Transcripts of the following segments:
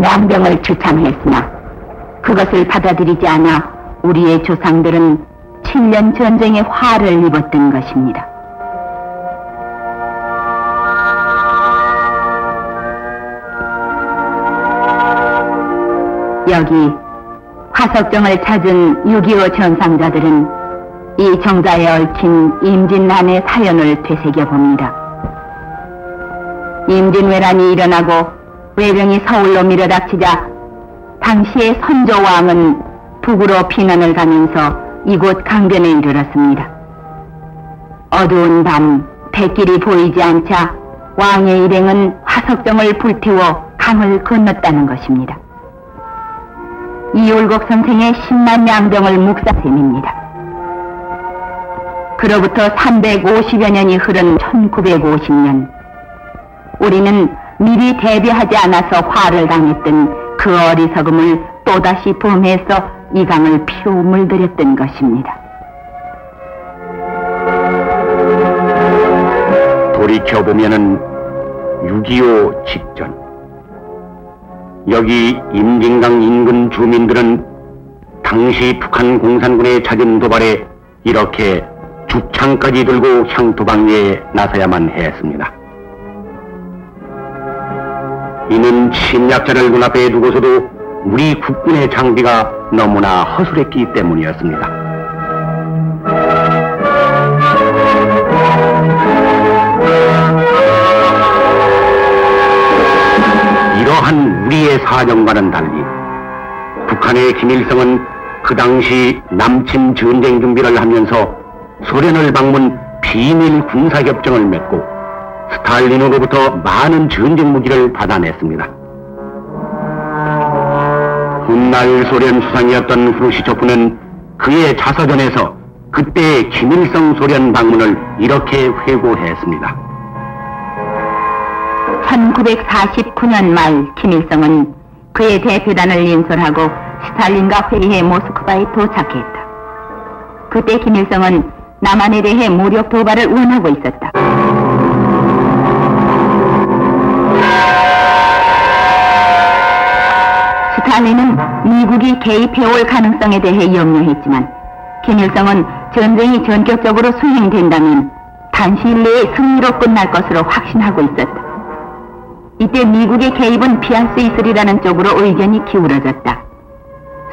명령을 추참했으나 그것을 받아들이지 않아 우리의 조상들은 7년 전쟁의 화를 입었던 것입니다. 여기 화석정을 찾은 6.25 전상자들은 이 정자에 얽힌 임진난의 사연을 되새겨봅니다. 임진왜란이 일어나고 외병이 서울로 밀어닥치자 당시의 선조왕은 북으로 피난을 가면서 이곳 강변에 이르렀습니다. 어두운 밤 백길이 보이지 않자 왕의 일행은 화석정을 불태워 강을 건넜다는 것입니다. 이율곡 선생의 10만 양병을 묵사셈입니다. 그로부터 350여 년이 흐른 1950년, 우리는 미리 대비하지 않아서 화를 당했던 그 어리석음을 또다시 범해서 이 강을 피로 물들였던 것입니다. 돌이켜보면은 6.25 직전, 여기 임진강 인근 주민들은 당시 북한 공산군의 잦은 도발에 이렇게 죽창까지 들고 향토방위에 나서야만 했습니다. 이는 침략자를 눈앞에 두고서도 우리 국군의 장비가 너무나 허술했기 때문이었습니다. 이러한 우리의 사정과는 달리 북한의 김일성은 그 당시 남침 전쟁 준비를 하면서 소련을 방문 비밀 군사협정을 맺고 스탈린으로부터 많은 전쟁 무기를 받아냈습니다. 훗날 소련 수상이었던 후르시초프는 그의 자서전에서 그때의 김일성 소련 방문을 이렇게 회고했습니다. 1949년 말 김일성은 그의 대표단을 인솔하고 스탈린과 회의해 모스크바에 도착했다. 그때 김일성은 남한에 대해 무력 도발을 원하고 있었다. 스탈린은 미국이 개입해올 가능성에 대해 염려했지만 김일성은 전쟁이 전격적으로 수행된다면 단시일 내에 승리로 끝날 것으로 확신하고 있었다. 이때 미국의 개입은 피할 수 있으리라는 쪽으로 의견이 기울어졌다.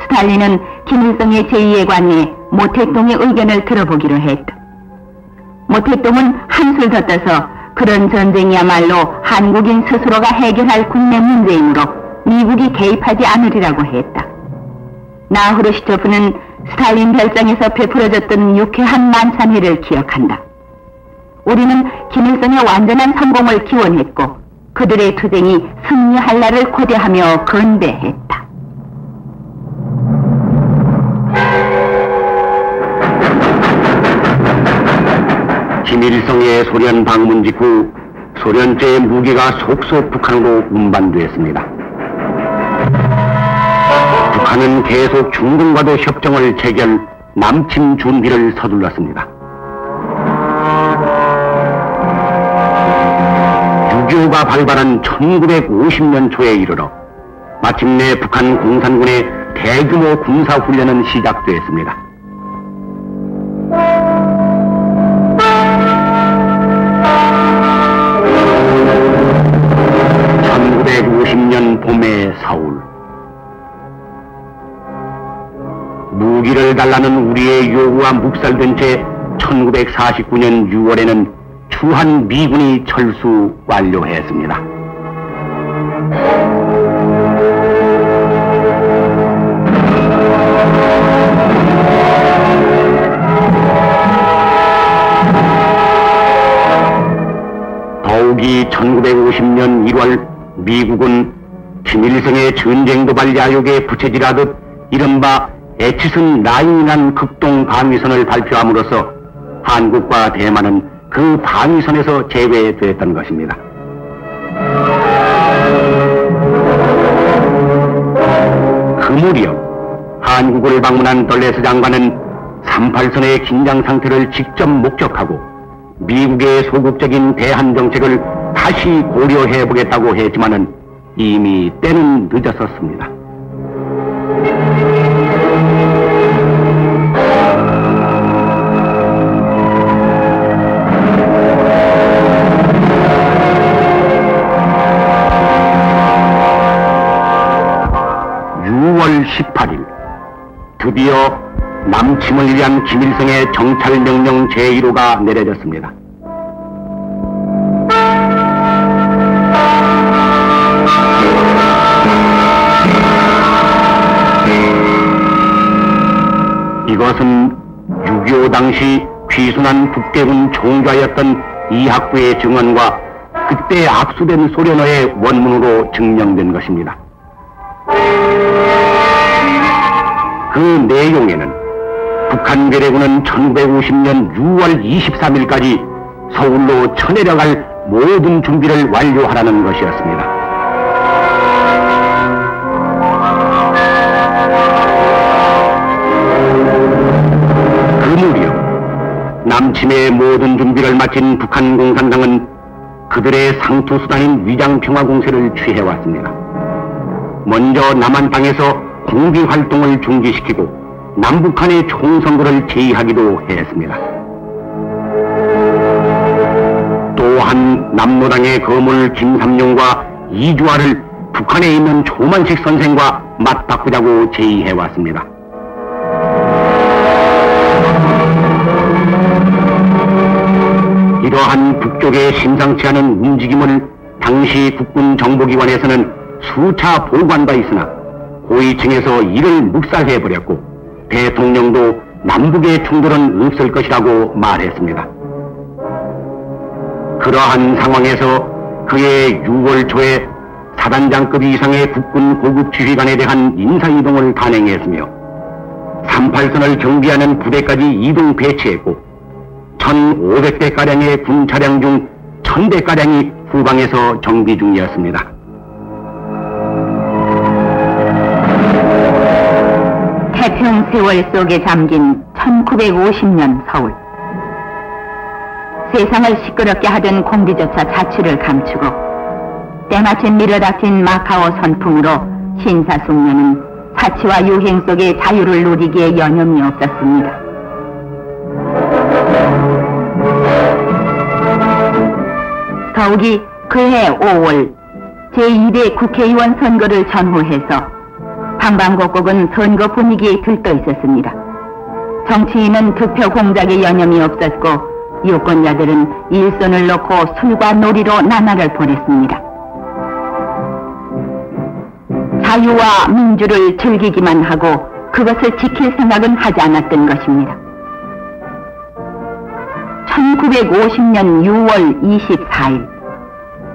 스탈린은 김일성의 제의에 관해 모택동의 의견을 들어보기로 했다. 모택동은 한술 더 떠서 그런 전쟁이야말로 한국인 스스로가 해결할 국내 문제이므로 미국이 개입하지 않으리라고 했다. 나 후르시초프는 스탈린 별장에서 베풀어졌던 유쾌한 만찬회를 기억한다. 우리는 김일성의 완전한 성공을 기원했고 그들의 투쟁이 승리할 날을 고대하며 건배했다. 김일성의 소련 방문 직후 소련제의 무기가 속속 북한으로 운반됐습니다. 북한은 계속 중공과도 협정을 체결, 남침 준비를 서둘렀습니다. 6.25가 발발한 1950년 초에 이르러 마침내 북한 공산군의 대규모 군사훈련은 시작되었습니다. 봄의 서울, 무기를 달라는 우리의 요구와 묵살된 채 1949년 6월에는 주한 미군이 철수 완료했습니다. 더욱이 1950년 1월 미국은 김일성의 전쟁 도발 야욕에 부채질하듯 이른바 에치슨 라인이란 극동 방위선을 발표함으로써 한국과 대만은 그 방위선에서 제외됐던 것입니다. 그 무렵 한국을 방문한 덜레스 장관은 38선의 긴장 상태를 직접 목격하고 미국의 소극적인 대한 정책을 다시 고려해보겠다고 했지만은 이미 때는 늦었었습니다. (6월 18일) 드디어 남침을 위한 김일성의 정찰명령 제1호가 내려졌습니다. 이것은 6.25 당시 귀순한 국대군 총좌였던 이학부의 증언과 그때 압수된 소련어의 원문으로 증명된 것입니다. 그 내용에는 북한 괴뢰군은 1950년 6월 23일까지 서울로 쳐내려갈 모든 준비를 완료하라는 것이었습니다. 남침의 모든 준비를 마친 북한 공산당은 그들의 상투수단인 위장평화공세를 취해왔습니다. 먼저 남한 땅에서 공비활동을 중지시키고 남북한의 총선거를 제의하기도 했습니다. 또한 남로당의 거물 김삼룡과 이주아를 북한에 있는 조만식 선생과 맞바꾸자고 제의해왔습니다. 이러한 북쪽의 심상치 않은 움직임을 당시 국군 정보기관에서는 수차 보고한 바 있으나 고위층에서 이를 묵살해버렸고 대통령도 남북의 충돌은 없을 것이라고 말했습니다. 그러한 상황에서 그의 6월 초에 사단장급 이상의 국군 고급 지휘관에 대한 인사이동을 단행했으며 38선을 경비하는 부대까지 이동 배치했고 1,500대가량의 군 차량 중 1,000대가량이 후방에서 정비 중이었습니다. 태평 세월 속에 잠긴 1950년 서울. 세상을 시끄럽게 하던 공기조차 자취를 감추고 때마침 밀어닥친 마카오 선풍으로 신사숙녀는 사치와 유행 속의 자유를 누리기에 여념이 없었습니다. 더욱이 그해 5월 제2대 국회의원 선거를 전후해서 방방곡곡은 선거 분위기에 들떠 있었습니다. 정치인은 득표 공작에 여념이 없었고 유권자들은 일손을 놓고 술과 놀이로 나날을 보냈습니다. 자유와 민주를 즐기기만 하고 그것을 지킬 생각은 하지 않았던 것입니다. 1950년 6월 24일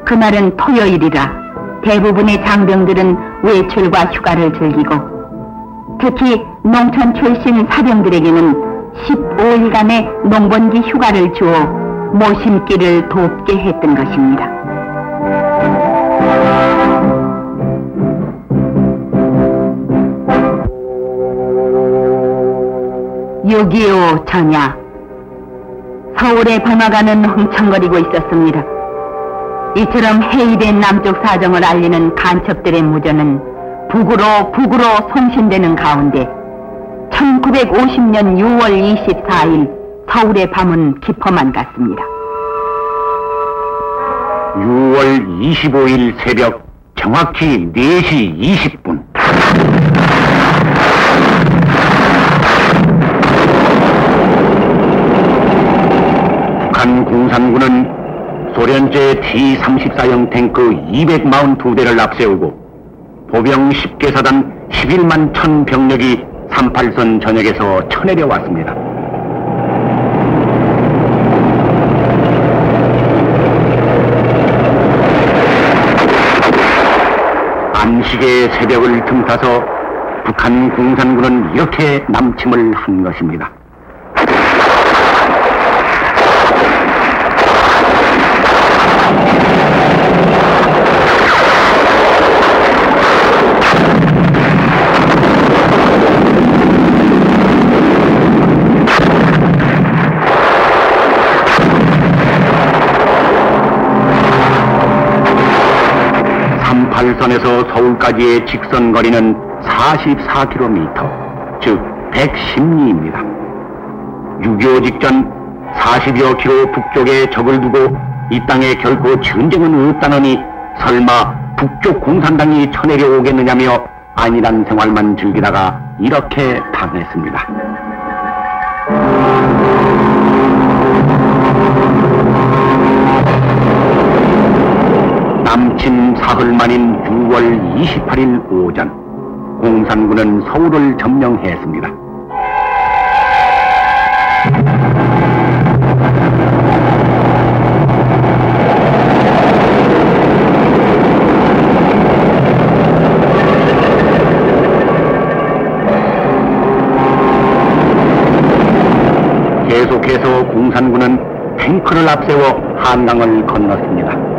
그날은 토요일이라 대부분의 장병들은 외출과 휴가를 즐기고 특히 농촌 출신 사병들에게는 15일간의 농번기 휴가를 주어 모심기를 돕게 했던 것입니다. 6.25 전야 서울의 방화관은 흥청거리고 있었습니다. 이처럼 해이된 남쪽 사정을 알리는 간첩들의 무전은 북으로 송신되는 가운데 1950년 6월 24일 서울의 밤은 깊어만 갔습니다. 6월 25일 새벽 정확히 4시 20분 북한 공산군은 소련제 T-34형 탱크 242대를 앞세우고 보병 10개사단 11만 1000 병력이 38선 전역에서 쳐내려 왔습니다. 안식의 새벽을 틈타서 북한 공산군은 이렇게 남침을 한 것입니다. 달선에서 서울까지의 직선 거리는 44km, 즉 110리입니다. 6.25 직전 40여 킬로 북쪽에 적을 두고 이 땅에 결코 전쟁은 없다느니 설마 북쪽 공산당이 쳐내려 오겠느냐며 안일한 생활만 즐기다가 이렇게 당했습니다. 남침 사흘 만인 6월 28일 오전, 공산군은 서울을 점령했습니다. 계속해서 공산군은 탱크를 앞세워 한강을 건넜습니다.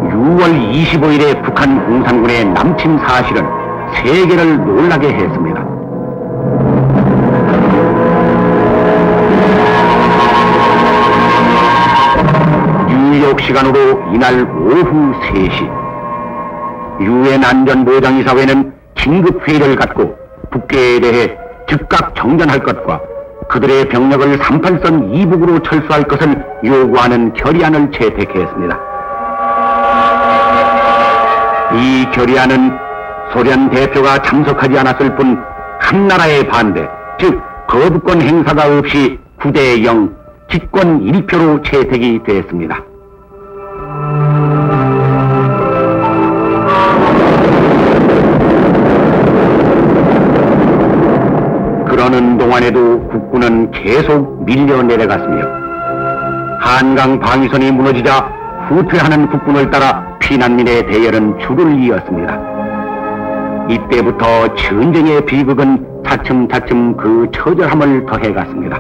(6월 25일에) 북한 공산군의 남침 사실은 세계를 놀라게 했습니다. 뉴욕 시간으로 이날 오후 3시, 유엔 안전보장이사회는 긴급회의를 갖고 북괴에 대해 즉각 정전할 것과 그들의 병력을 38선 이북으로 철수할 것을 요구하는 결의안을 채택했습니다. 이 결의안은 소련 대표가 참석하지 않았을 뿐 한나라의 반대, 즉 거부권 행사가 없이 9대0 집권 1표로 채택이 됐습니다. 그러는 동안에도 국군은 계속 밀려 내려갔으며 한강 방위선이 무너지자 후퇴하는 국군을 따라 피난민의 대열은 줄을 이었습니다. 이때부터 전쟁의 비극은 차츰차츰 그 처절함을 더해갔습니다.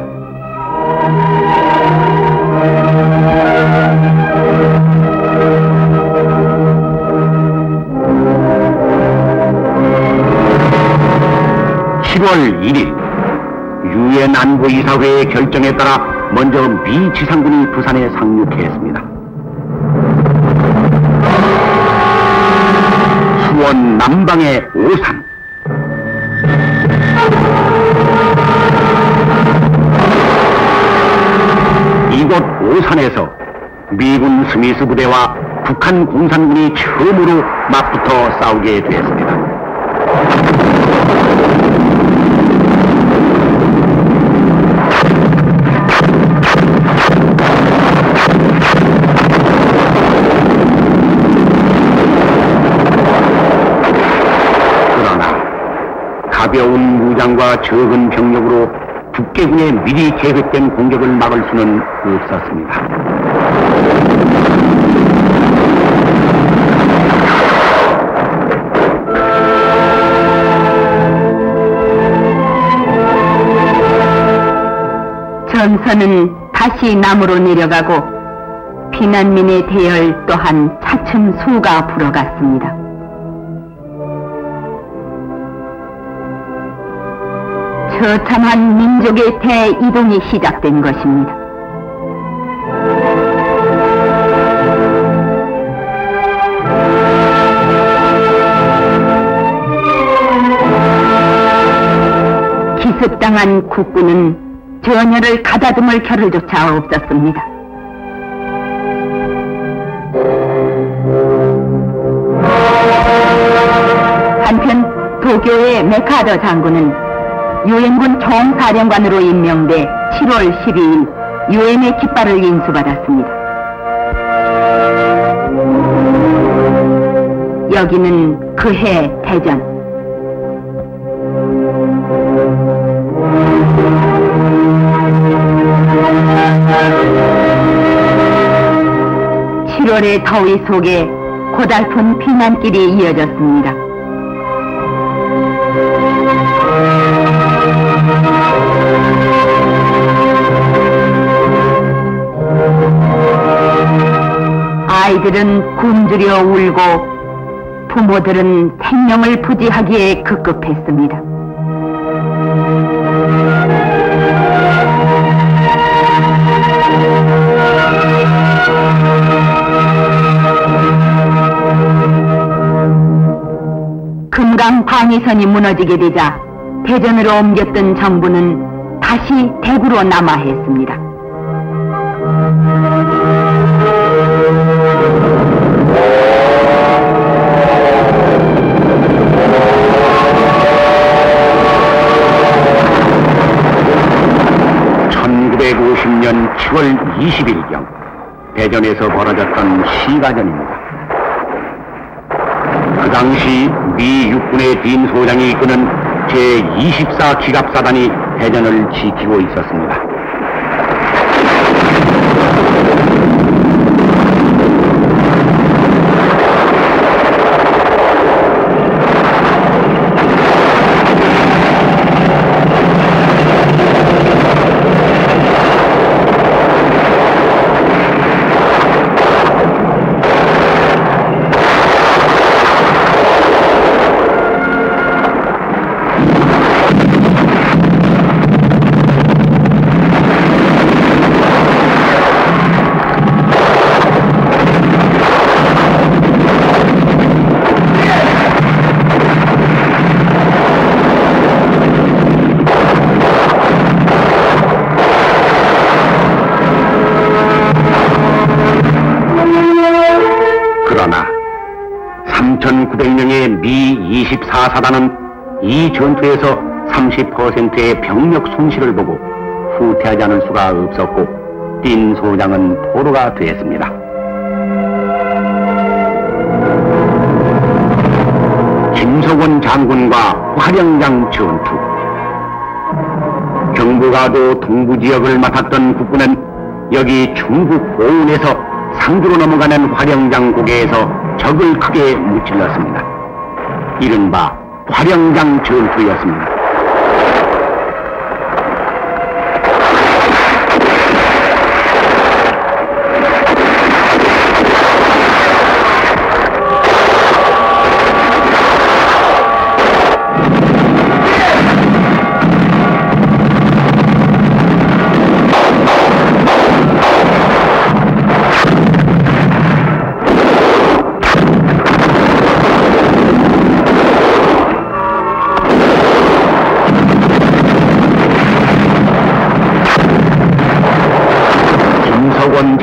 (10월 1일) 유엔 안보이사회의 결정에 따라 먼저 미 지상군이 부산에 상륙했습니다. 수원 남방의 오산, 이곳 오산에서 미군 스미스 부대와 북한 공산군이 처음으로 맞붙어 싸우게 되었습니다. 가벼운 무장과 적은 병력으로 북괴군의 미리 계획된 공격을 막을 수는 없었습니다. 전선은 다시 남으로 내려가고 피난민의 대열 또한 차츰 수가 불어갔습니다. 처참한 민족의 대이동이 시작된 것입니다. 기습당한 국군은 전열을 가다듬을 겨를조차 없었습니다. 한편 도쿄의 메카더 장군은 유엔군 총사령관으로 임명돼 7월 12일 유엔의 깃발을 인수받았습니다. 여기는 그해 대전. (7월의) 더위 속에 고달픈 피난길이 이어졌습니다. 아이들은 굶주려 울고 부모들은 생명을 부지하기에 급급했습니다. 방위선이 무너지게 되자 대전으로 옮겼던 정부는 다시 대구로 남하했습니다. (1950년 7월 20일경) 대전에서 벌어졌던 시가전입니다. 그 당시 미 육군의 딘 소장이 이끄는 제24 기갑사단이 대전을 지키고 있었습니다. 그러나 3,900명의 미 24사단은 이 전투에서 30%의 병력 손실을 보고 후퇴하지 않을 수가 없었고 딘 소장은 포로가 되었습니다. 김석원 장군과 화령장 전투. 경부가도 동부지역을 맡았던 국군은 여기 중국 보은에서 상주로 넘어가는 화령장 고개에서 적을 크게 무찔렀습니다. 이른바 화령장 전투였습니다.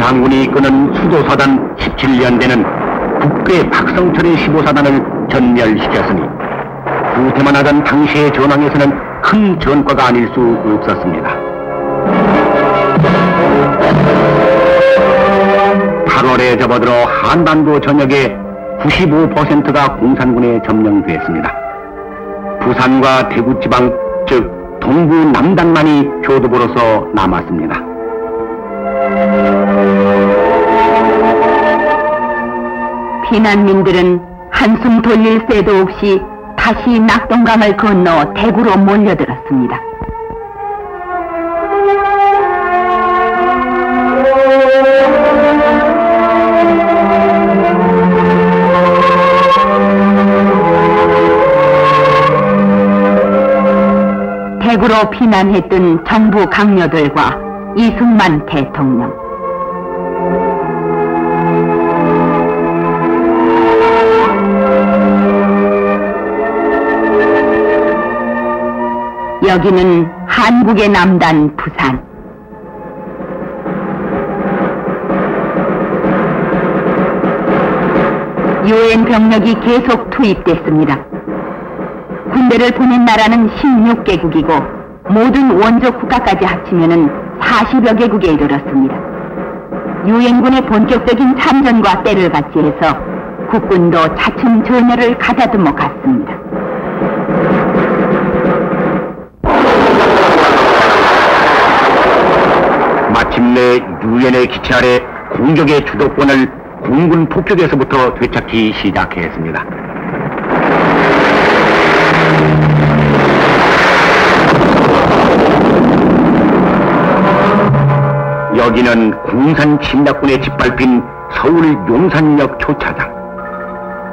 장군이 이끄는 수도사단 17년대는 국회 박성철의 15사단을 전멸시켰으니 후퇴만 하던 당시의 전황에서는 큰 전과가 아닐 수 없었습니다. 8월에 접어들어 한반도 전역의 95%가 공산군에 점령됐습니다. 부산과 대구 지방, 즉 동부 남단만이 교두보로서 남았습니다. 피난민들은 한숨 돌릴 새도 없이 다시 낙동강을 건너 대구로 몰려들었습니다. 대구로 피난했던 정부 강요들과 이승만 대통령. 여기는 한국의 남단 부산. 유엔 병력이 계속 투입됐습니다. 군대를 보낸 나라는 16개국이고 모든 원조 국가까지 합치면은 40여 개국에 이르렀습니다. 유엔군의 본격적인 참전과 때를 같이해서 국군도 차츰 전열을 가다듬어 갔습니다. 마침내 유엔의 기체 아래 공격의 주도권을 공군 폭격에서부터 되찾기 시작했습니다. 여기는 공산 침략군에 짓밟힌 서울 용산역 초차장.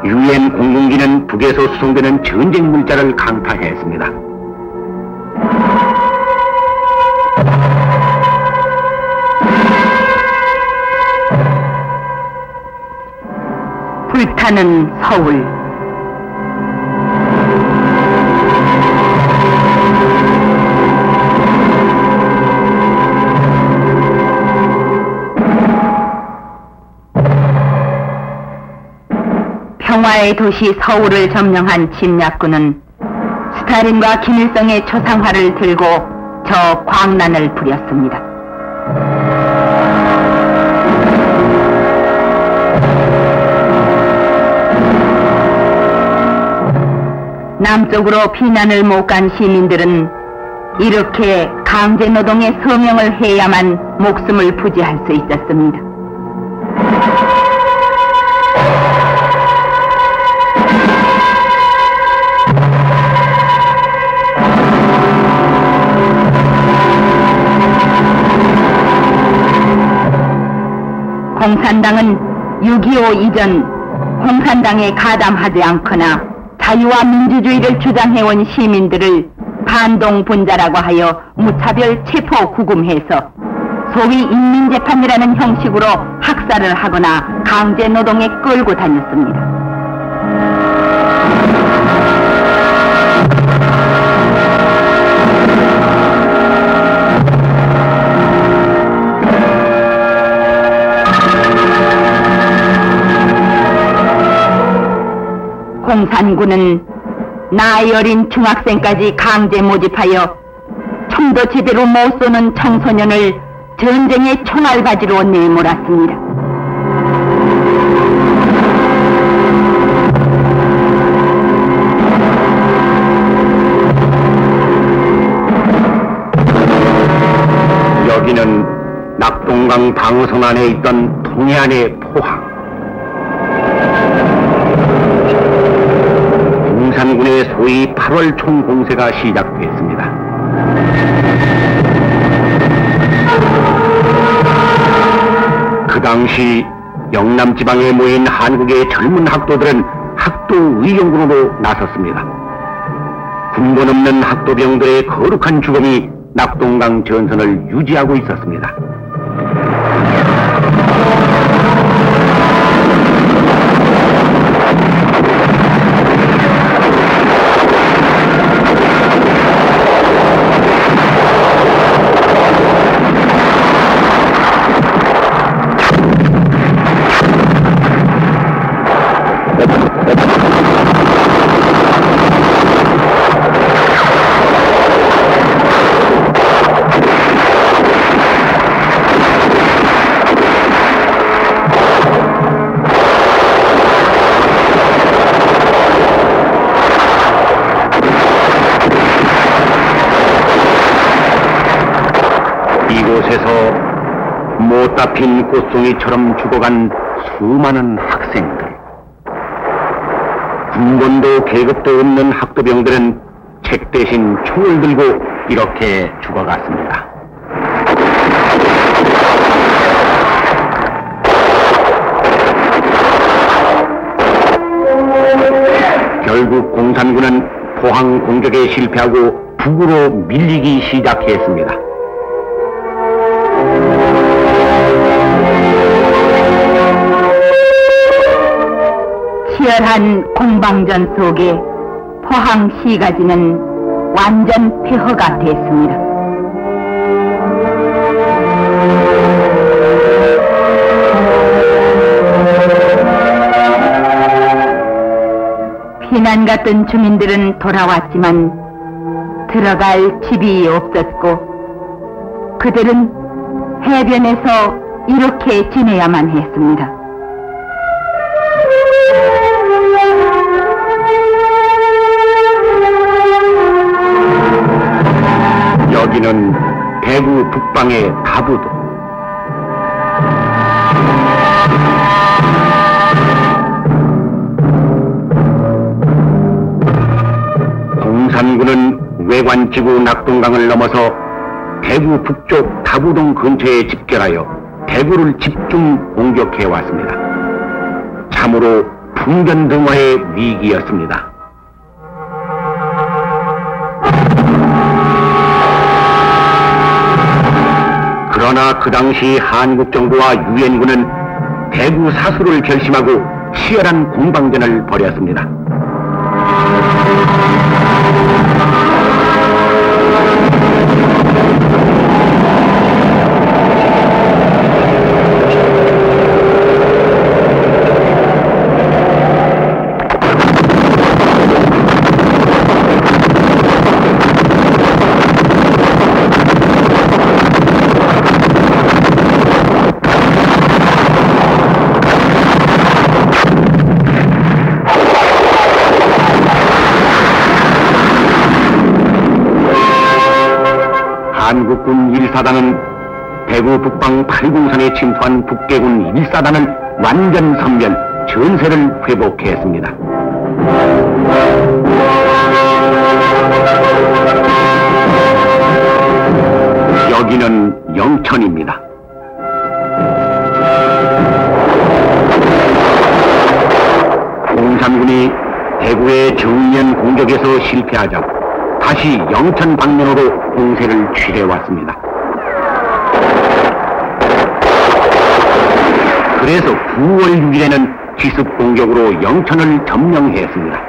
유엔 공군기는 북에서 수송되는 전쟁 물자를 강타했습니다. 불타는 서울. 평화의 도시 서울을 점령한 침략군은 스탈린과 김일성의 초상화를 들고 저 광란을 부렸습니다. 남쪽으로 피난을 못 간 시민들은 이렇게 강제노동의 서명을 해야만 목숨을 부지할 수 있었습니다. 공산당은 6.25 이전 공산당에 가담하지 않거나 자유와 민주주의를 주장해온 시민들을 반동분자라고 하여 무차별 체포 구금해서 소위 인민재판이라는 형식으로 학살을 하거나 강제노동에 끌고 다녔습니다. 공산군은 나이 어린 중학생까지 강제 모집하여 총도 제대로 못 쏘는 청소년을 전쟁의 총알바지로 내몰았습니다. 여기는 낙동강 방어선 안에 있던 동해안의 포항. 공산군의 소위 8월 총공세가 시작됐습니다. 그 당시 영남 지방에 모인 한국의 젊은 학도들은 학도 의용군으로 나섰습니다. 군번 없는 학도병들의 거룩한 죽음이 낙동강 전선을 유지하고 있었습니다. 이곳에서 못다 핀 꽃송이처럼 죽어간 수많은 학생들. 군번도 계급도 없는 학도병들은 책 대신 총을 들고 이렇게 죽어갔습니다. 결국 공산군은 포항 공격에 실패하고 북으로 밀리기 시작했습니다. 치열한 공방전 속에 포항 시가지는 완전 폐허가 됐습니다. 피난 갔던 주민들은 돌아왔지만 들어갈 집이 없었고 그들은 해변에서 이렇게 지내야만 했습니다. 여기는 대구 북방의 다부도. 공산군은 외관지구 낙동강을 넘어서 대구 북쪽 다부동 근처에 집결하여 대구를 집중 공격해왔습니다. 참으로 풍전등화의 위기였습니다. 그러나 그 당시 한국 정부와 유엔군은 대구 사수를 결심하고 치열한 공방전을 벌였습니다. 한국군 1사단은 대구 북방 8공선에 침투한 북계군 1사단을 완전 섬멸, 전세를 회복했습니다. 여기는 영천입니다. 공산군이 대구의 정면 공격에서 실패하자 다시 영천 방면으로 공세를 취해왔습니다. 그래서 9월 6일에는 기습 공격으로 영천을 점령했습니다.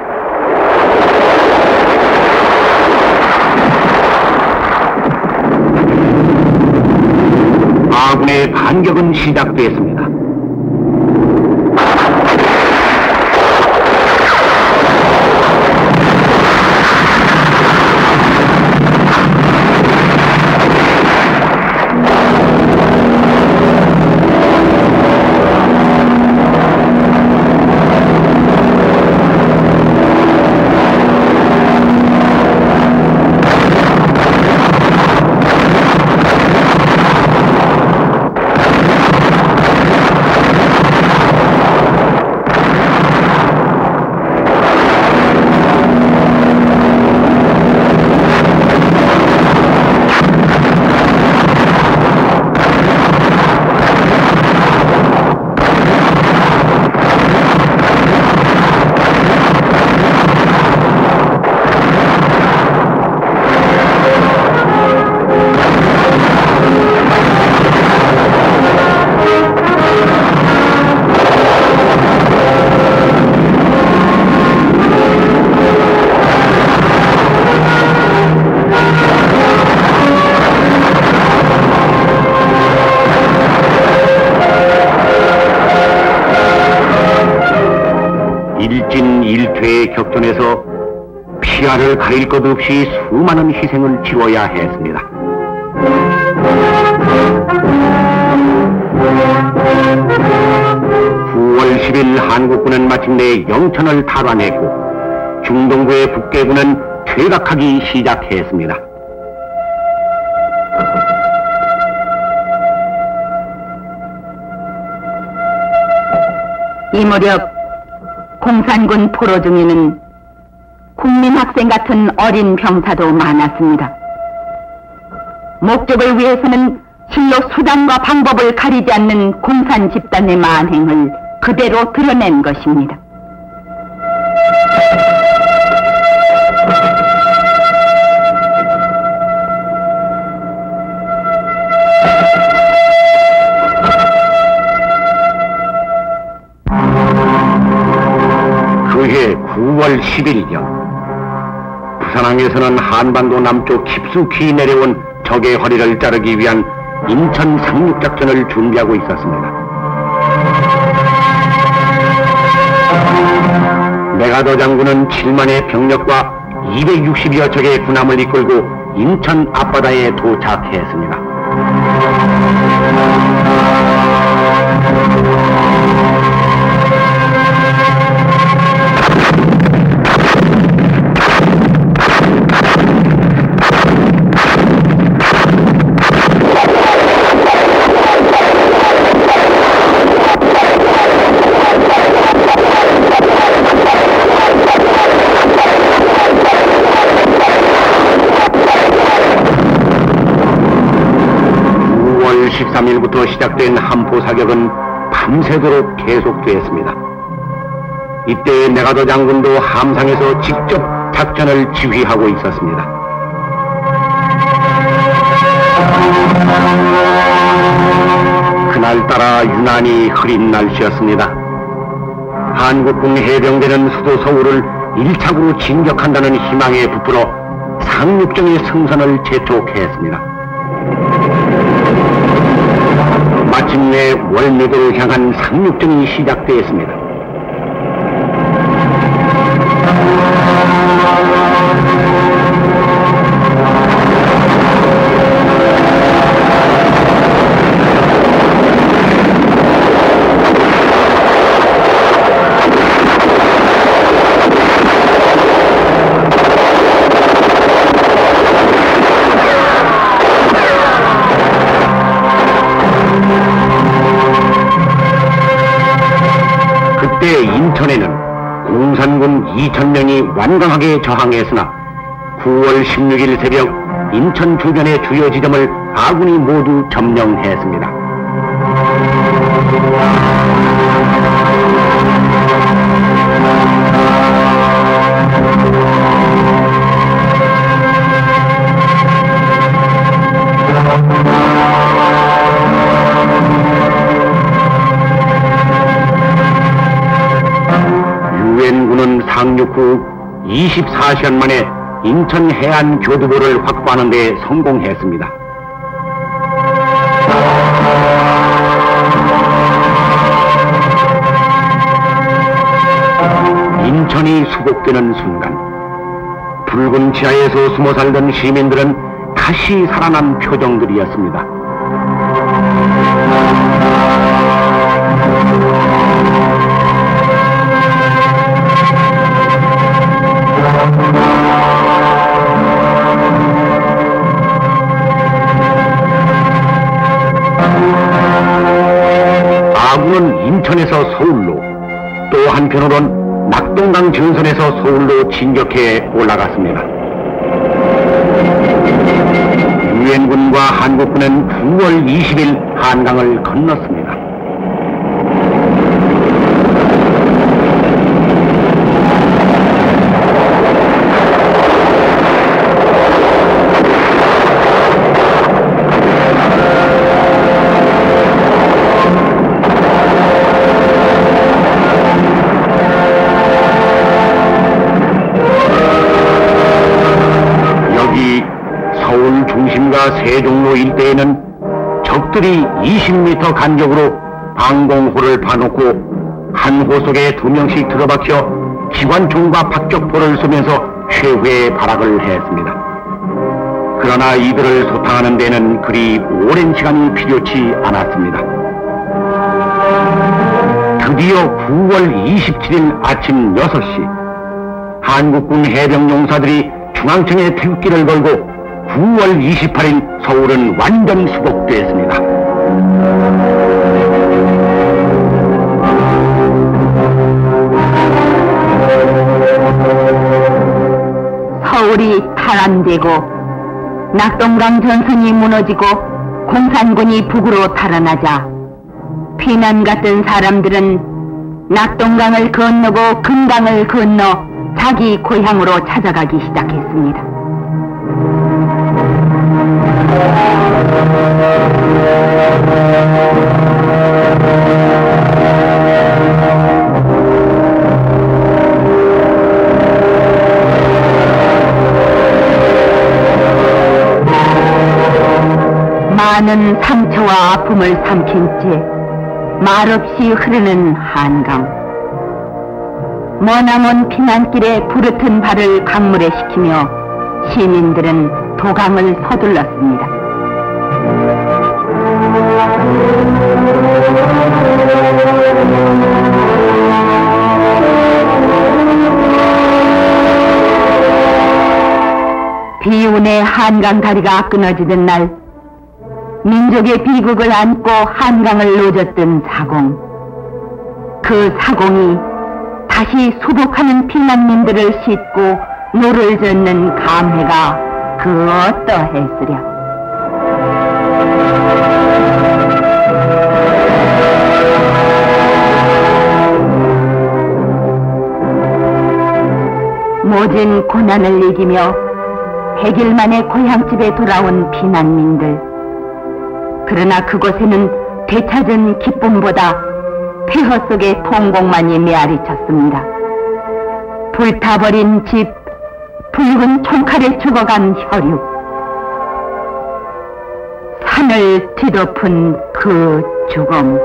아군의 반격은 시작됐습니다. 일진일퇴의 격전에서 피아를 가릴 것 없이 수많은 희생을 치러야 했습니다. (9월 10일) 한국군은 마침내 영천을 탈환했고 중동부의 북계군은 퇴각하기 시작했습니다. 이 무렵 공산군 포로 중에는 국민학생 같은 어린 병사도 많았습니다. 목적을 위해서는 실로 수단과 방법을 가리지 않는 공산 집단의 만행을 그대로 드러낸 것입니다. 그해 9월 10일경 부산항에서는 한반도 남쪽 깊숙이 내려온 적의 허리를 자르기 위한 인천 상륙작전을 준비하고 있었습니다. 메가더 장군은 7만의 병력과 260여 척의 군함을 이끌고 인천 앞바다에 도착했습니다. (9월 13일부터) 시작된 함포 사격은 밤새도록 계속되었습니다. 이때 메가더 장군도 함상에서 직접 작전을 지휘하고 있었습니다. 그날따라 유난히 흐린 날씨였습니다. 한국군 해병대는 수도 서울을 1차구로 진격한다는 희망에 부풀어 상륙정의 승선을 재촉했습니다. 마침내 월미도를 향한 상륙정이 시작되었습니다. 이때 인천에는 공산군 2,000명이 완강하게 저항했으나 9월 16일 새벽 인천 주변의 주요 지점을 아군이 모두 점령했습니다. 유엔군은 상륙 후 24시간 만에 인천 해안 교두보를 확보하는 데 성공했습니다. 인천이 수복되는 순간 붉은 지하에서 숨어 살던 시민들은 다시 살아난 표정들이었습니다. 아군은 인천에서 서울로, 또 한편으론 낙동강 전선에서 서울로 진격해 올라갔습니다. 유엔군과 한국군은 9월 20일 한강을 건넜습니다. 서울 중심과 세종로 일대에는 적들이 20m 간격으로 방공호를 파놓고 한 호 속에 2명씩 들어박혀 기관총과 박격포를 쏘면서 최후의 발악을 했습니다. 그러나 이들을 소탕하는 데는 그리 오랜 시간이 필요치 않았습니다. 드디어 9월 27일 아침 6시 한국군 해병용사들이 중앙청에 태극기를 걸고 9월 28일 서울은 완전 수복되었습니다. 서울이 탈환되고 낙동강 전선이 무너지고 공산군이 북으로 탈환하자 피난 갔던 사람들은 낙동강을 건너고 금강을 건너 자기 고향으로 찾아가기 시작했습니다. 많은 상처와 아픔을 삼킨 채 말없이 흐르는 한강. 머나먼 피난길에 부르튼 발을 강물에식히며 시민들은 도강을 서둘렀습니다. 비운의 한강 다리가 끊어지던 날 민족의 비극을 안고 한강을 노졌던 사공. 그 사공이 다시 수복하는 피난민들을 싣고 노를 젓는 감회가 그 어떠했으랴. 모진 고난을 이기며 100일 만에 고향집에 돌아온 피난민들. 그러나 그곳에는 되찾은 기쁨보다 폐허 속의 통곡만이 메아리쳤습니다. 불타버린 집, 붉은 총칼에 죽어간 혈육, 산을 뒤덮은 그 죽음.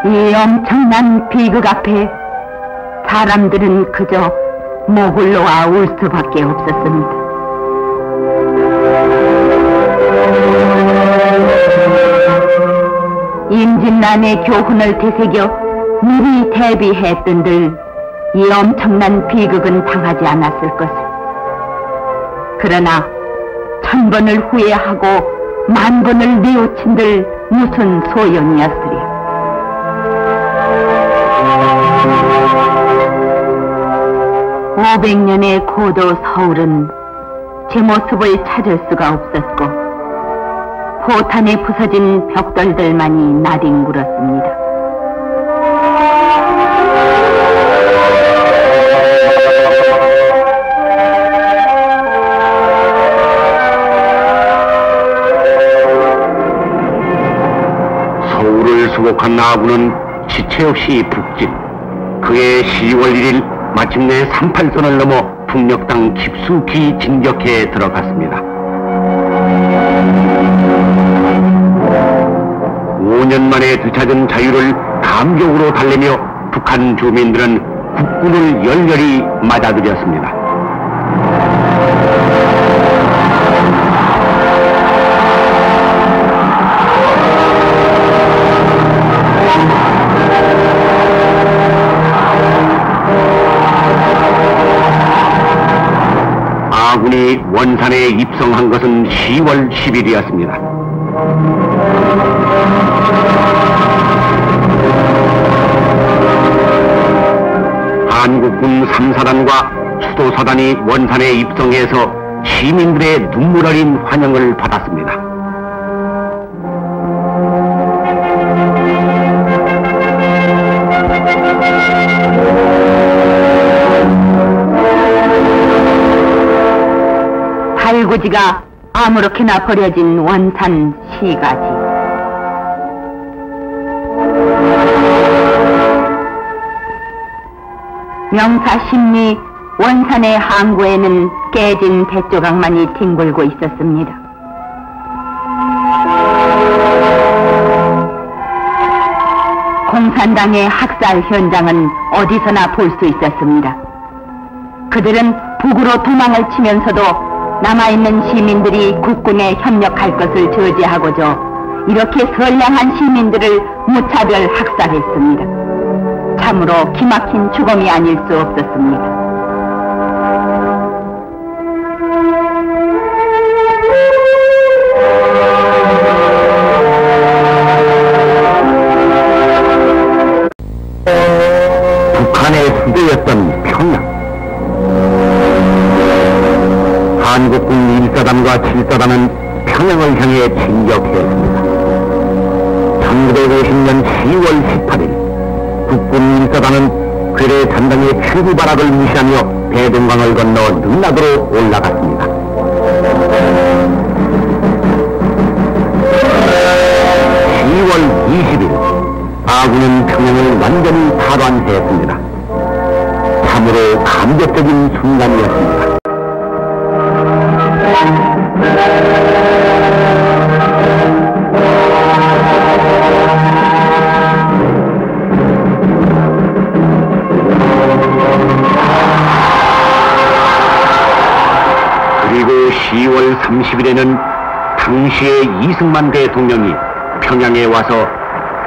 이 엄청난 비극 앞에 사람들은 그저 목을 놓아 울 수밖에 없었습니다. 임진란의 교훈을 되새겨 미리 대비했던들 이 엄청난 비극은 당하지 않았을 것을. 그러나 1000번을 후회하고 10,000번을 뉘우친들 무슨 소용이었으랴. 500년의 고도 서울은 제 모습을 찾을 수가 없었고 포탄에 부서진 벽돌들만이 나뒹굴었습니다. 서울을 수복한 아군은 지체 없이 북진. 그해 10월 1일 마침내 38선을 넘어 북녘 땅 깊숙이 진격해 들어갔습니다. 5년 만에 되찾은 자유를 감격으로 달래며 북한 주민들은 국군을 열렬히 맞아들였습니다. 아군이 원산에 입성한 것은 10월 10일이었습니다. 한국군 3사단과 수도사단이 원산에 입성해서 시민들의 눈물 어린 환영을 받았습니다. 달구지가 아무렇게나 버려진 원산 시가지. 명사심리 원산의 항구에는 깨진 대조각만이 뒹굴고 있었습니다. 공산당의 학살 현장은 어디서나 볼 수 있었습니다. 그들은 북으로 도망을 치면서도 남아있는 시민들이 국군에 협력할 것을 저지하고자 이렇게 선량한 시민들을 무차별 학살했습니다. 참으로 기막힌 죽음이 아닐 수 없었습니다. 북한의 수도였던 평양. 한국군 1사단과 7사단은 평양을 향해 진격했습니다. 1950년 10월 18일 국군 1사단은 괴뢰 잔당의 출구바락을 무시하며 대동강을 건너 능락으로 올라갔습니다. 10월 20일 아군은 평양을 완전히 탈환했습니다. 참으로 감격적인 순간이었습니다. 그리고 10월 30일에는 당시의 이승만 대통령이 평양에 와서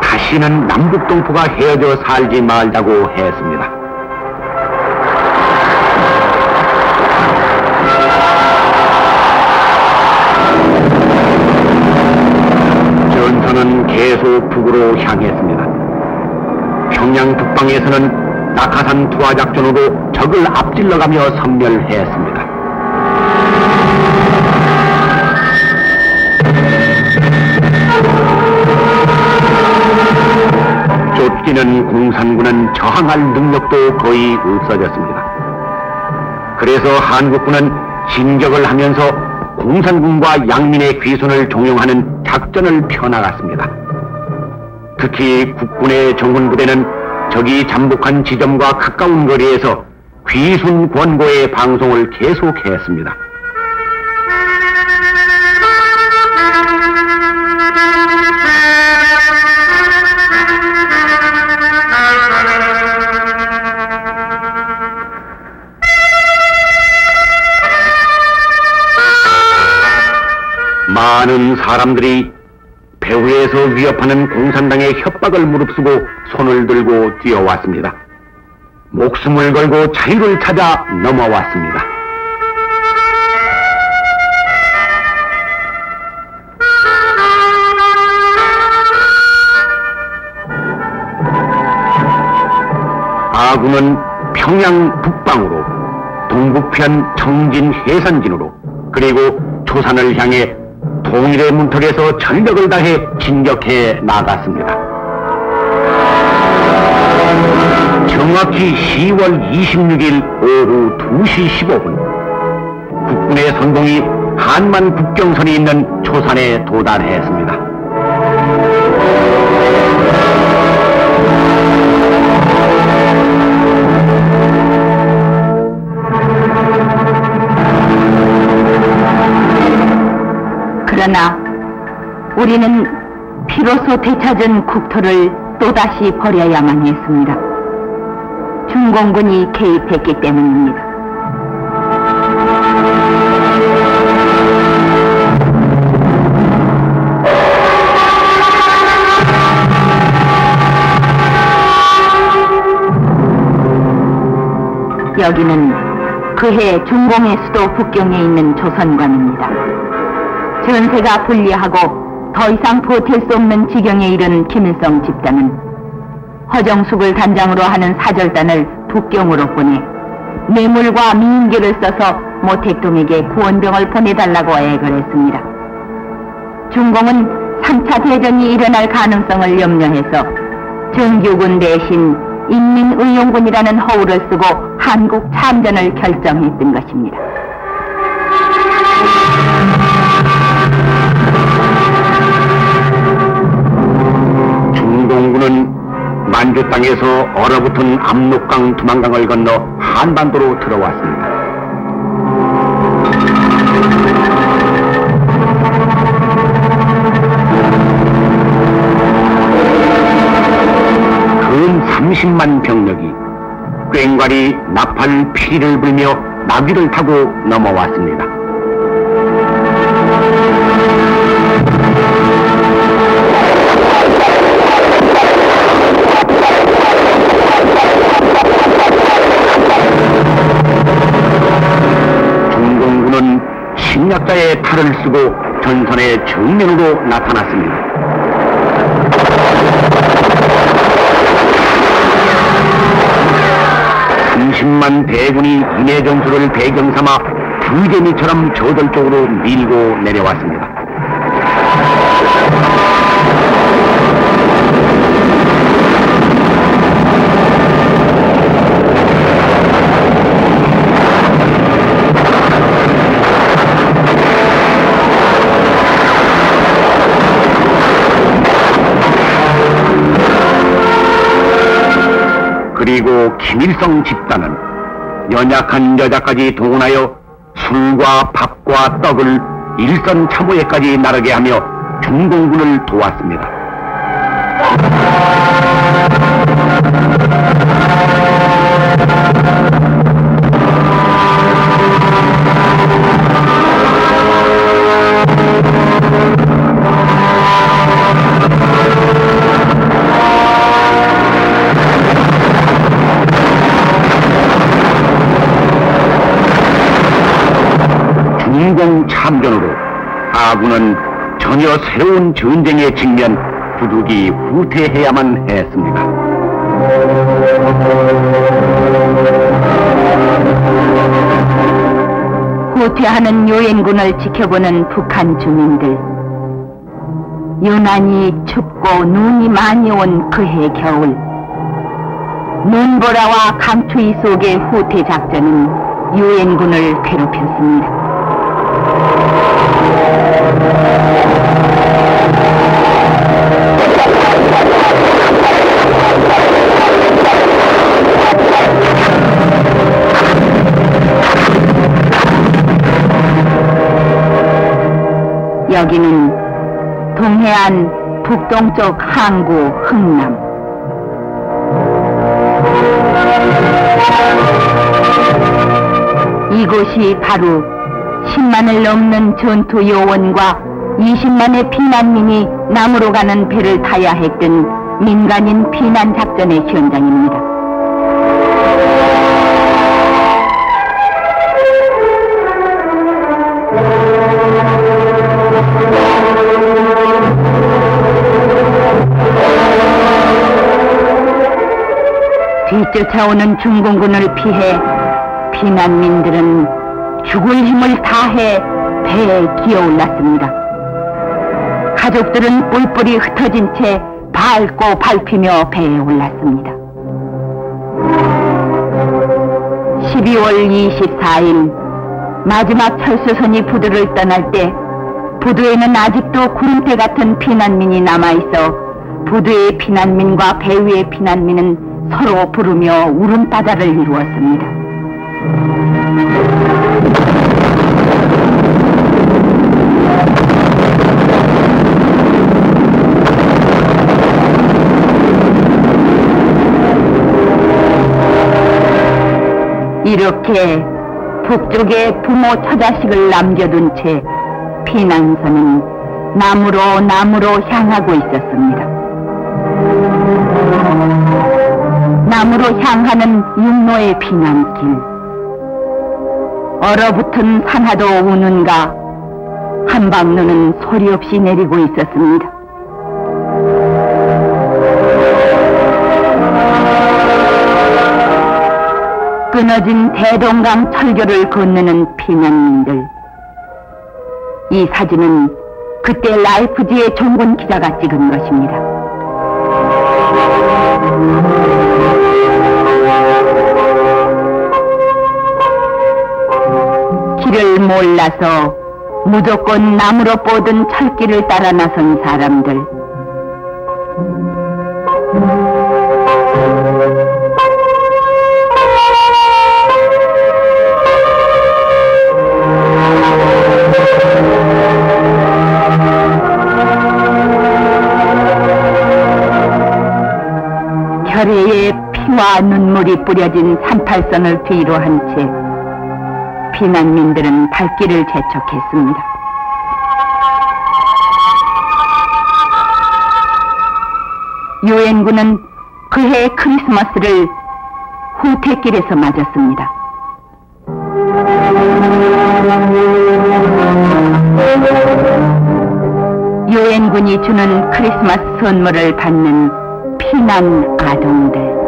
다시는 남북동포가 헤어져 살지 말자고 했습니다. 전선은 계속 북으로 향했습니다. 평양 북방에서는 낙하산 투하 작전으로 적을 앞질러가며 섬멸했습니다. 쫓기는 공산군은 저항할 능력도 거의 없어졌습니다. 그래서 한국군은 진격을 하면서 공산군과 양민의 귀순을 종용하는 작전을 펴나갔습니다. 특히 국군의 정훈부대는 적이 잠복한 지점과 가까운 거리에서 귀순 권고의 방송을 계속했습니다. 많은 사람들이 배후에 거리에서 위협하는 공산당의 협박을 무릅쓰고 손을 들고 뛰어왔습니다. 목숨을 걸고 자유를 찾아 넘어왔습니다. 아군은 평양 북방으로, 동북편 청진 해산진으로, 그리고 조선을 향해 통일의 문턱에서 전력을 다해 진격해 나갔습니다. 정확히 10월 26일 오후 2시 15분 국군의 선봉이 한만 국경선이 있는 초산에 도달했습니다. 그러나 우리는 비로소 되찾은 국토를 또다시 버려야만 했습니다. 중공군이 개입했기 때문입니다. 여기는 그해 중공의 수도 북경에 있는 조선관입니다. 전세가 불리하고 더 이상 버틸 수 없는 지경에 이른 김일성 집단은 허정숙을 단장으로 하는 사절단을 북경으로 보내 뇌물과 미인계를 써서 모택동에게 구원병을 보내달라고 애걸 했습니다. 중공은 3차 대전이 일어날 가능성을 염려해서 정규군 대신 인민의용군이라는 허울을 쓰고 한국 참전을 결정했던 것입니다. 중공군은 만주 땅에서 얼어붙은 압록강 두만강을 건너 한반도로 들어왔습니다. 근 30만 병력이 꽹과리 나팔 피리를 불며 나귀를 타고 넘어왔습니다. 중공군은 침략자의 탈을 쓰고 전선의 정면으로 나타났습니다. (30만) 대군이 인해전술을 배경삼아 불개미처럼 저돌적으로 밀고 내려왔습니다. 그리고 김일성 집단은 연약한 여자까지 동원하여 술과 밥과 떡을 일선 참호에까지 나르게 하며 중공군을 도왔습니다. 중공 참전으로 아군은 전혀 새로운 전쟁에 직면 부득이 후퇴해야만 했습니다. 후퇴하는 유엔군을 지켜보는 북한 주민들, 유난히 춥고 눈이 많이 온 그해 겨울, 눈보라와 강추위 속의 후퇴 작전은 유엔군을 괴롭혔습니다. 여기는 동해안 북동쪽 항구 흥남. 이곳이 바로 10만을 넘는 전투 요원과 20만의 피난민이 남으로 가는 배를 타야 했던 민간인 피난 작전의 현장입니다. 뒤쫓아오는 중공군을 피해 피난민들은 죽을 힘을 다해 배에 기어올랐습니다. 가족들은 뿔뿔이 흩어진 채 밟고 밟히며 배에 올랐습니다. 12월 24일 마지막 철수선이 부두를 떠날 때 부두에는 아직도 구름대 같은 피난민이 남아있어 부두의 피난민과 배 위의 피난민은 서로 부르며 울음바다를 이루었습니다. 이렇게 북쪽에 부모 처자식을 남겨둔 채 피난선은 남으로 향하고 있었습니다. 남으로 향하는 육로의 피난길. 얼어붙은 산하도 우는가 한방눈은 소리 없이 내리고 있었습니다. 끊어진 대동강 철교를 건너는 피난민들. 이 사진은 그때 라이프지의 종군 기자가 찍은 것입니다. 길을 몰라서 무조건 나무로 뻗은 철길을 따라 나선 사람들. 혈에에 피와 눈물이 뿌려진 38선을 뒤로 한 채 피난민들은 발길을 재촉했습니다. 유엔군은 그해 크리스마스를 후퇴길에서 맞았습니다. 유엔군이 주는 크리스마스 선물을 받는 피난 아동들.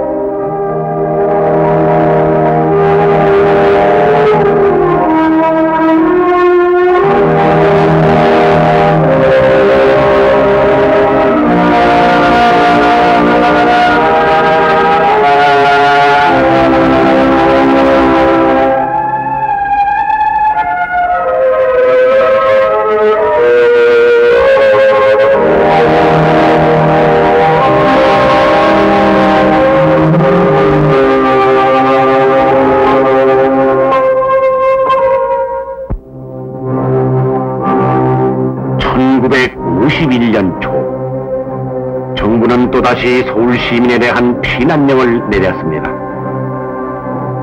정부는 또다시 서울 시민에 대한 피난령을 내렸습니다.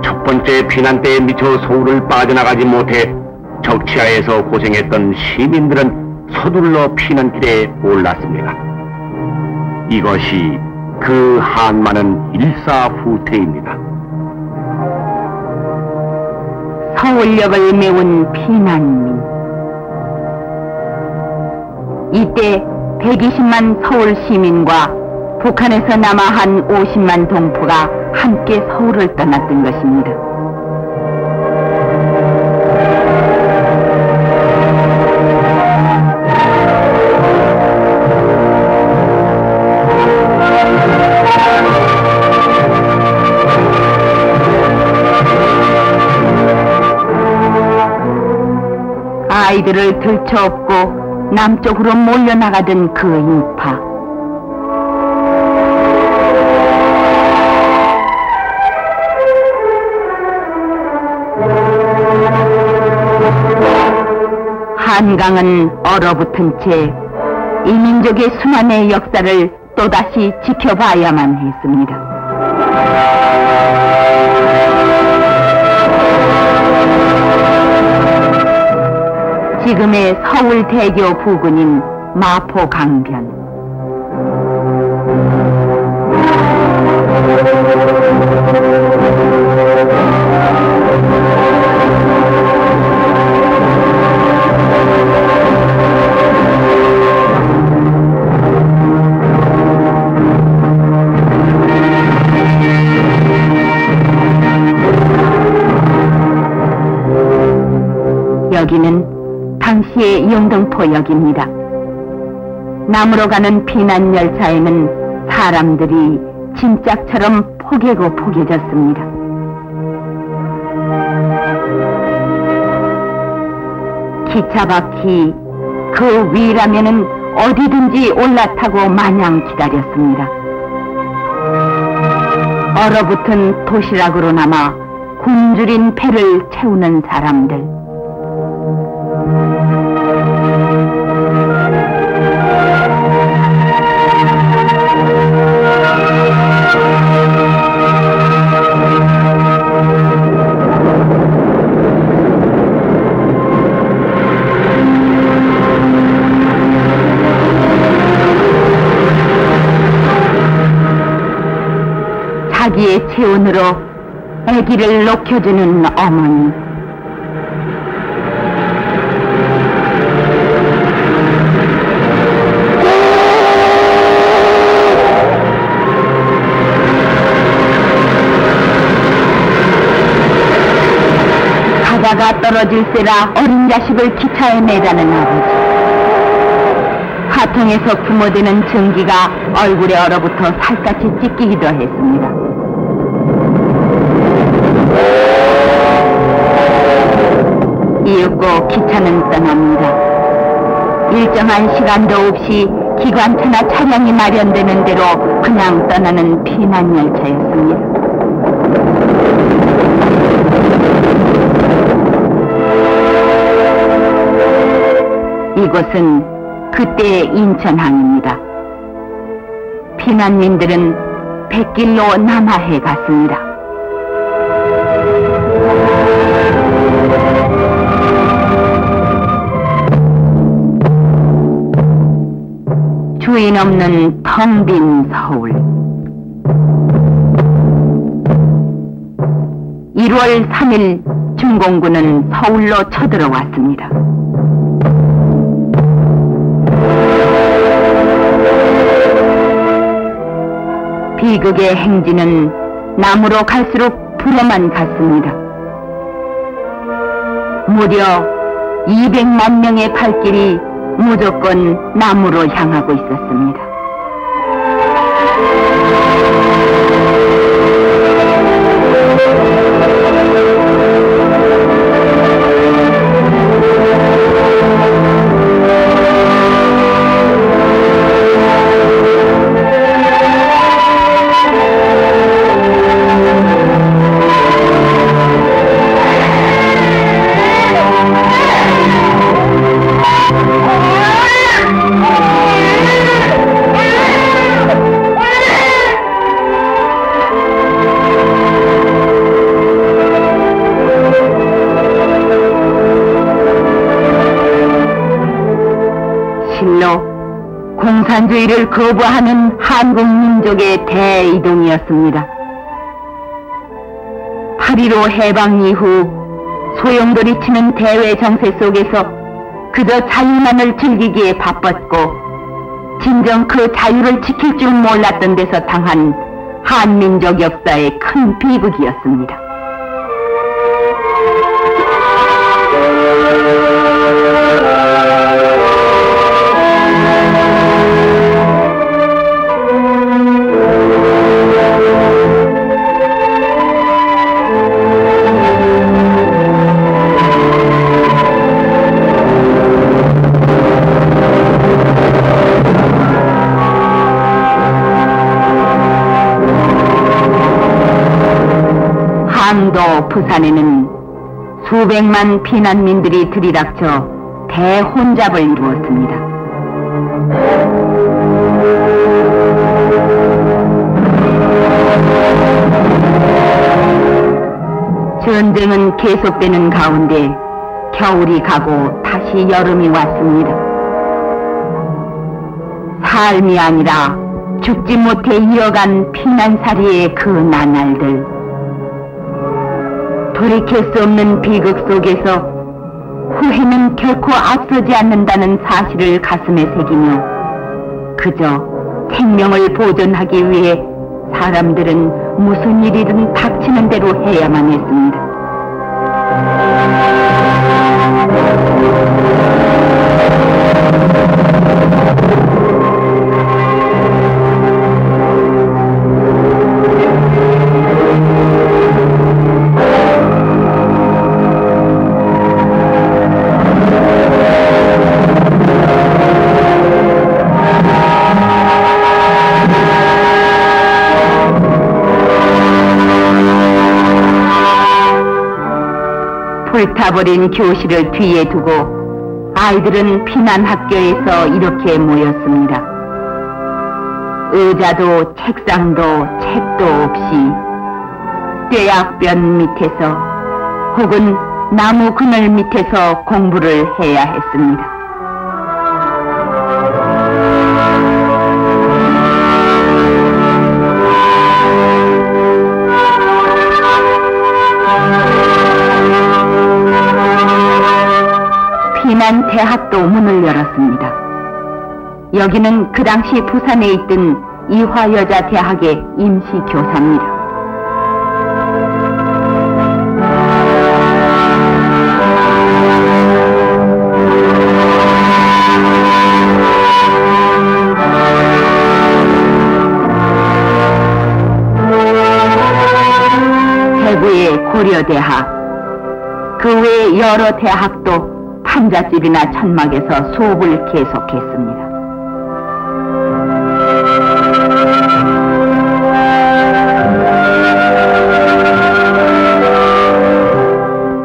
첫 번째 피난 때에 미처 서울을 빠져나가지 못해 적치하에서 고생했던 시민들은 서둘러 피난길에 올랐습니다. 이것이 그 한많은 일사후퇴입니다. 서울역을 메운 피난민. 이때 120만 서울 시민과 북한에서 남아한 50만 동포가 함께 서울을 떠났던 것입니다. 아이들을 들쳐업고 남쪽으로 몰려나가던 그 인파. 한강은 얼어붙은 채 이민족의 순환의 역사를 또다시 지켜봐야만 했습니다. 지금의 서울대교 부근인 마포강변. 여기는 당시의 영등포역입니다. 남으로 가는 피난열차에는 사람들이 짐짝처럼 포개고 포개졌습니다. 기차 바퀴 그 위라면은 어디든지 올라타고 마냥 기다렸습니다. 얼어붙은 도시락으로 남아 굶주린 배를 채우는 사람들. 자기의 체온으로 아기를 녹여주는 어머니. 가다가 떨어질세라 어린 자식을 기차에 매다는 아버지. 하통에서 부모되는 증기가 얼굴에 얼어붙어 살갗이 찢기기도 했습니다. 이윽고 기차는 떠납니다. 일정한 시간도 없이 기관차나 차량이 마련되는 대로 그냥 떠나는 피난열차였습니다. 이곳은 그때의 인천항입니다. 피난민들은 백길로 남하해 갔습니다. 주인 없는 텅 빈 서울. 1월 3일 중공군은 서울로 쳐들어왔습니다. 비극의 행진은 남으로 갈수록 불어만 갔습니다. 무려 200만 명의 발길이 무조건 남으로 향하고 있었습니다. 공산주의를 거부하는 한국민족의 대이동이었습니다. 8.15 해방 이후 소용돌이 치는 대외 정세 속에서 그저 자유만을 즐기기에 바빴고 진정 그 자유를 지킬 줄 몰랐던 데서 당한 한민족 역사의 큰 비극이었습니다. 강도 부산에는 수백만 피난민들이 들이닥쳐 대혼잡을 이루었습니다. 전쟁은 계속되는 가운데 겨울이 가고 다시 여름이 왔습니다. 삶이 아니라 죽지 못해 이어간 피난살이의 그 나날들, 돌이킬 수 없는 비극 속에서 후회는 결코 앞서지 않는다는 사실을 가슴에 새기며 그저 생명을 보존하기 위해 사람들은 무슨 일이든 닥치는 대로 해야만 했습니다. 불타버린 교실을 뒤에 두고 아이들은 피난학교에서 이렇게 모였습니다. 의자도 책상도 책도 없이 뙤약변 밑에서 혹은 나무 그늘 밑에서 공부를 해야 했습니다. 피난 대학도 문을 열었습니다. 여기는 그 당시 부산에 있던 이화여자대학의 임시교사입니다. 대구의 고려대학, 그 외 여러 대학도 판잣집이나 천막에서 수업을 계속했습니다.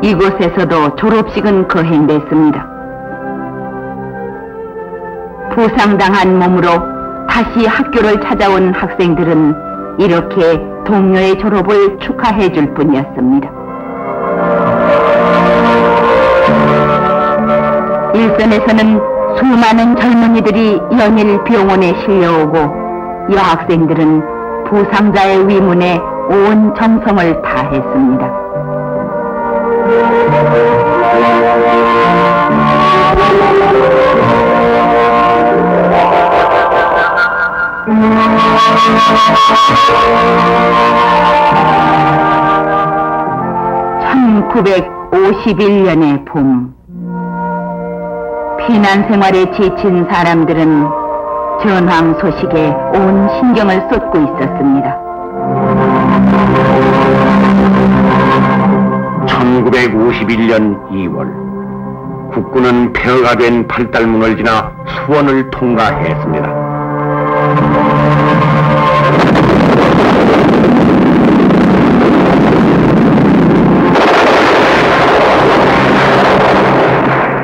이곳에서도 졸업식은 거행됐습니다. 부상당한 몸으로 다시 학교를 찾아온 학생들은 이렇게 동료의 졸업을 축하해 줄 뿐이었습니다. 일선에서는 수많은 젊은이들이 연일 병원에 실려오고 여학생들은 부상자의 위문에 온 정성을 다했습니다. (1951년의) 봄, 피난 생활에 지친 사람들은 전황 소식에 온 신경을 쏟고 있었습니다. 1951년 2월, 국군은 폐허가 된 팔달문을 지나 수원을 통과했습니다.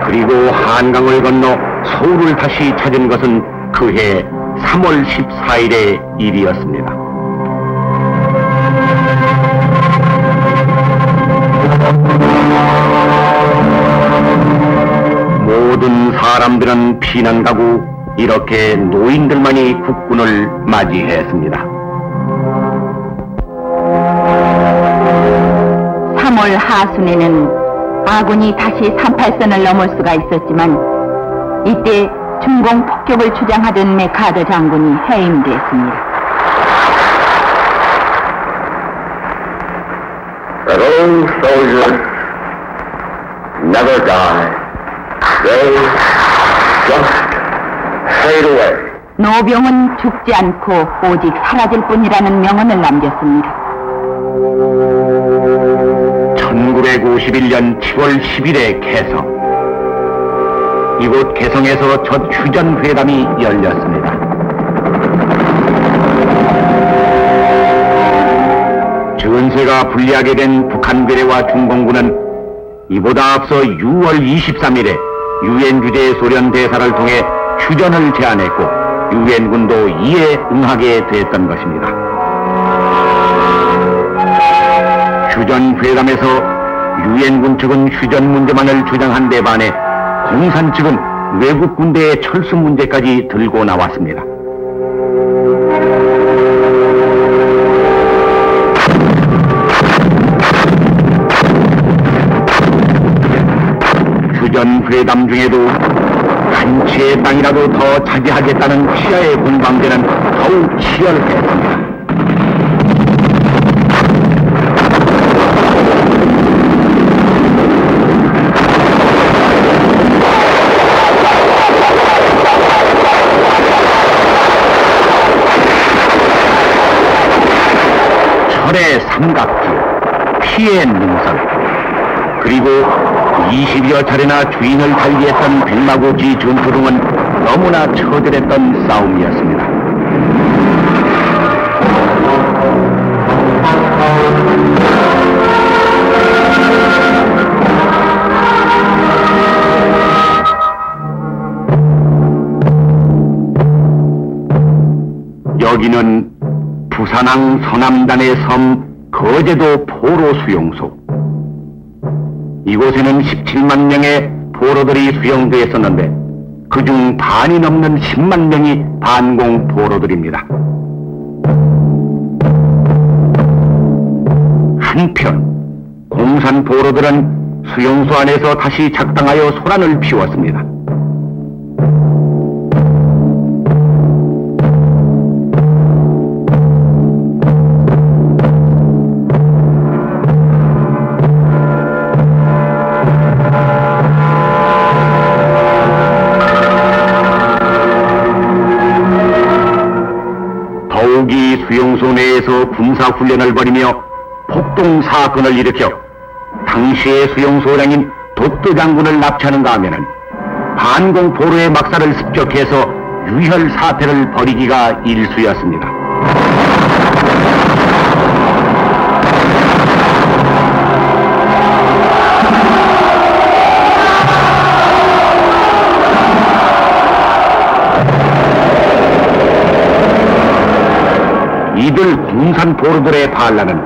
그리고 한강을 건너 서울을 다시 찾은 것은 그해 3월 14일의 일이었습니다. 모든 사람들은 피난 가고 이렇게 노인들만이 국군을 맞이했습니다. 3월 하순에는 아군이 다시 38선을 넘을 수가 있었지만 이때 중공 폭격을 주장하던 메카더 장군이 해임됐습니다. Those soldiers never die. They just fade away. 노병은 죽지 않고 오직 사라질 뿐이라는 명언을 남겼습니다. 1951년 7월 10일의 개성. 이곳 개성에서 첫 휴전회담이 열렸습니다. 전세가 불리하게 된 북한 괴뢰와 중공군은 이보다 앞서 6월 23일에 유엔 주재 소련 대사를 통해 휴전을 제안했고 유엔군도 이에 응하게 됐던 것입니다. 휴전회담에서 유엔군 측은 휴전 문제만을 주장한 데 반해 공산 측은 외국 군대의 철수 문제까지 들고 나왔습니다. 휴전 회담 중에도 한 치의 땅이라도 더 차지하겠다는 시아의 공방대는 더욱 치열했습니다. 철의 삼각지, 피의 능선, 그리고 20여 차례나 주인을 달리했던 백마고지 전투등은 너무나 처절했던 싸움이었습니다. 여기는 부산항 서남단의 섬 거제도 포로 수용소. 이곳에는 17만 명의 포로들이 수용되어 있었는데 그중 반이 넘는 10만 명이 반공 포로들입니다. 한편 공산 포로들은 수용소 안에서 다시 작당하여 소란을 피웠습니다. 수용소 내에서 군사훈련을 벌이며 폭동 사건을 일으켜 당시의 수용소장인 도트 장군을 납치하는가 하면은 반공 포로의 막사를 습격해서 유혈 사태를 벌이기가 일쑤였습니다. 이들 공산 포로들의 반란은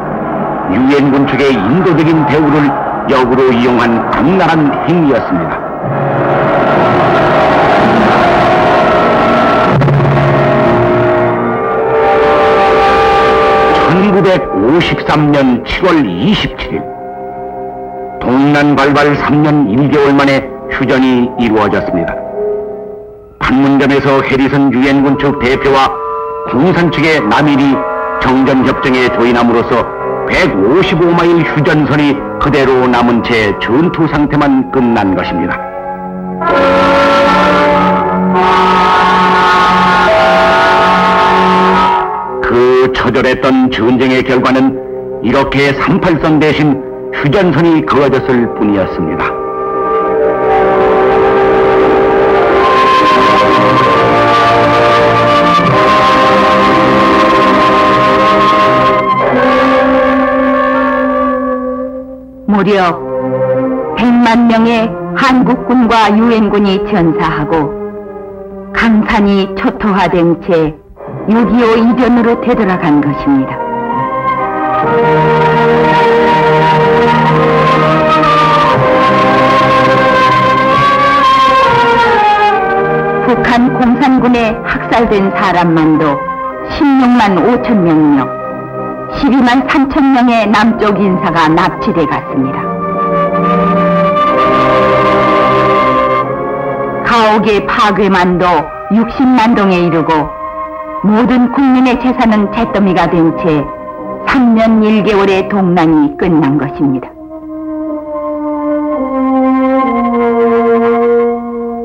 유엔군 측의 인도적인 대우를 역으로 이용한 악랄한 행위였습니다. (1953년 7월 27일) 동란 발발 3년 1개월 만에 휴전이 이루어졌습니다. 판문점에서 해리선 유엔군 측 대표와 공산 측의 남일이 정전협정에 조인함으로써 155마일 휴전선이 그대로 남은 채 전투 상태만 끝난 것입니다. 그 처절했던 전쟁의 결과는 이렇게 38선 대신 휴전선이 그어졌을 뿐이었습니다. 무려 100만 명의 한국군과 유엔군이 전사하고 강산이 초토화된 채 6.25 이전으로 되돌아간 것입니다. 북한 공산군에 학살된 사람만도 16만 5천 명이며 12만 3천 명의 남쪽 인사가 납치돼 갔습니다. 가옥의 파괴만도 60만 동에 이르고 모든 국민의 재산은 잿더미가 된 채 3년 1개월의 동란이 끝난 것입니다.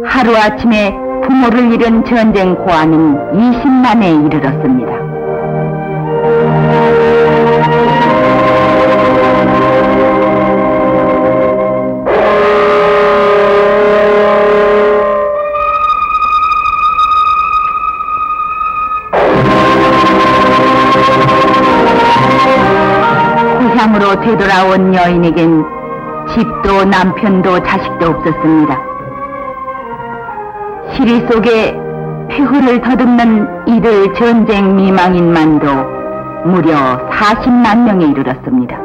하루아침에 부모를 잃은 전쟁 고아는 20만에 이르렀습니다. 고향으로 되돌아온 여인에겐 집도 남편도 자식도 없었습니다. 시리 속에 폐허를 더듬는 이들 전쟁 미망인만도 무려 40만 명에 이르렀습니다.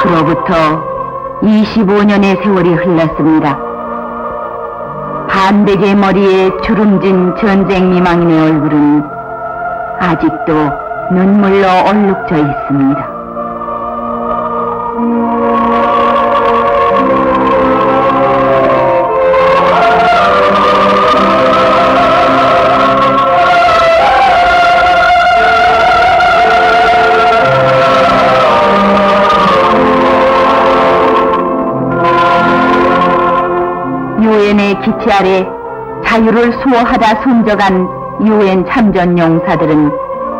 그로부터 25년의 세월이 흘렀습니다. 반백의 머리에 주름진 전쟁 미망인의 얼굴은 아직도 눈물로 얼룩져 있습니다. 유엔의 기치 아래 자유를 수호하다 숨져간 유엔 참전 용사들은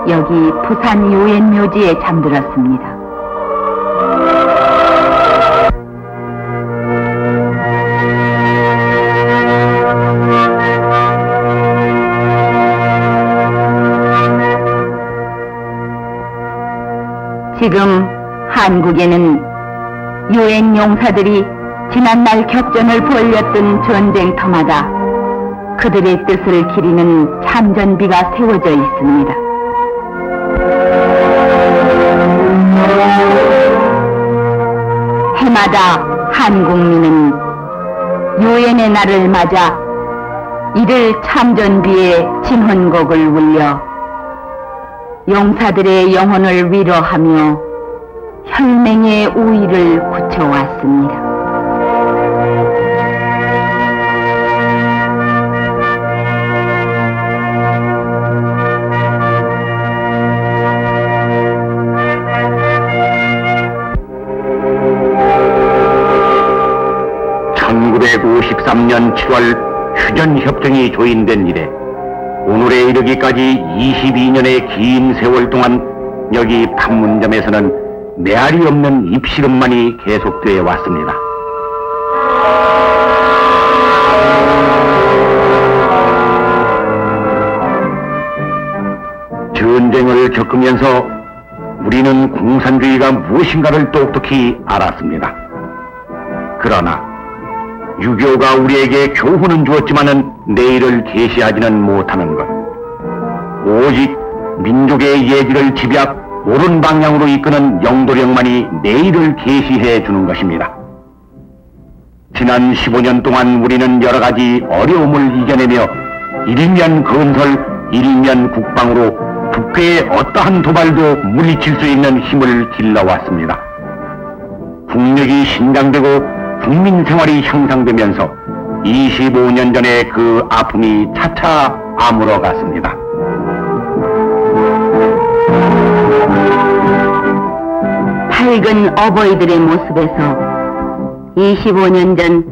여기 부산 유엔 묘지에 잠들었습니다. 지금 한국에는 유엔 용사들이 지난날 격전을 벌였던 전쟁터마다 그들의 뜻을 기리는 참전비가 세워져 있습니다. 해마다 한국민은 유엔의 날을 맞아 이들 참전비의 진헌곡을 울려 용사들의 영혼을 위로하며 혈맹의 우위를 굳혀왔습니다. (1953년 7월) 휴전협정이 조인된 이래 오늘에 이르기까지 22년의 긴 세월 동안 여기 판문점에서는 메아리 없는 입씨름만이 계속되어 왔습니다. 전쟁을 겪으면서 우리는 공산주의가 무엇인가를 똑똑히 알았습니다. 그러나 유교가 우리에게 교훈은 주었지만은 내일을 계시하지는 못하는 것. 오직 민족의 예지를 집약 옳은 방향으로 이끄는 영도력만이 내일을 계시해 주는 것입니다. 지난 15년 동안 우리는 여러 가지 어려움을 이겨내며 일면 건설, 일면 국방으로 국회의 어떠한 도발도 물리칠 수 있는 힘을 길러왔습니다. 국력이 신장되고 국민 생활이 향상되면서 25년 전에 그 아픔이 차차 아물어갔습니다. 밝은 어버이들의 모습에서 25년 전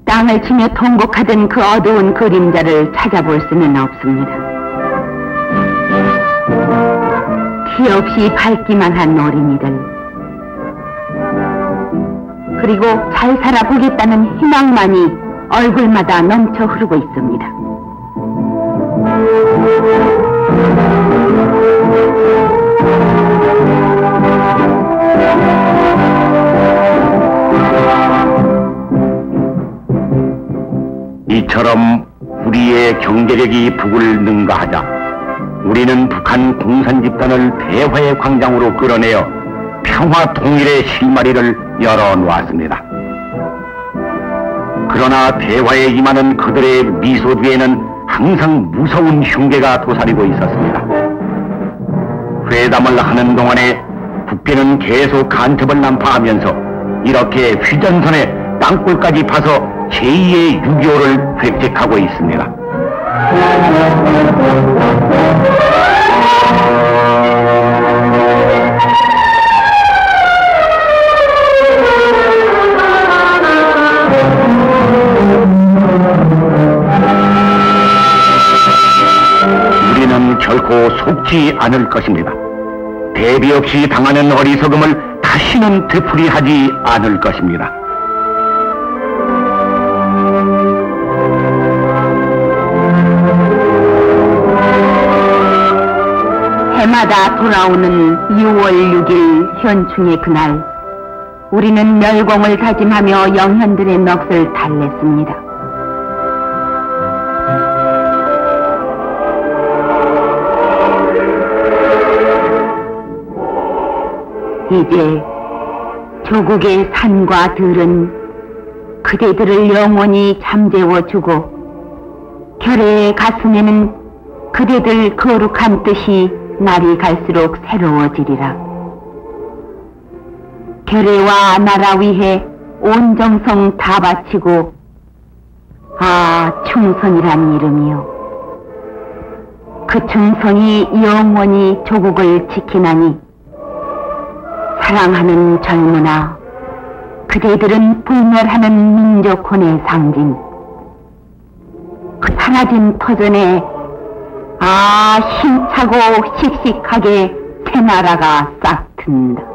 땅을 치며 통곡하던 그 어두운 그림자를 찾아볼 수는 없습니다. 티 없이 밝기만 한 어린이들, 그리고 잘 살아보겠다는 희망만이 얼굴마다 넘쳐 흐르고 있습니다. 이처럼 우리의 경제력이 북을 능가하자 우리는 북한 공산집단을 대화의 광장으로 끌어내어 평화 통일의 실마리를 열어놓았습니다. 그러나 대화에 임하는 그들의 미소 뒤에는 항상 무서운 흉계가 도사리고 있었습니다. 회담을 하는 동안에 국회는 계속 간첩을 난파하면서 이렇게 휘전선에 땅굴까지 파서 제2의 6.25를 획책하고 있습니다. 우리는 결코 속지 않을 것입니다. 대비 없이 당하는 어리석음을 다시는 되풀이하지 않을 것입니다. 해마다 돌아오는 6월 6일 현충의 그날, 우리는 멸공을 다짐하며 영현들의 넋을 달랬습니다. 이제 조국의 산과 들은 그대들을 영원히 잠재워주고 결의의 가슴에는 그대들 거룩한 뜻이 날이 갈수록 새로워지리라. 결의와 나라 위해 온 정성 다 바치고 충선이란 이름이요. 그 충성이 영원히 조국을 지키나니 사랑하는 젊은아, 그대들은 불멸하는 민족혼의 상징. 그 사라진 터전에 힘차고 씩씩하게 새 나라가 싹 튼다.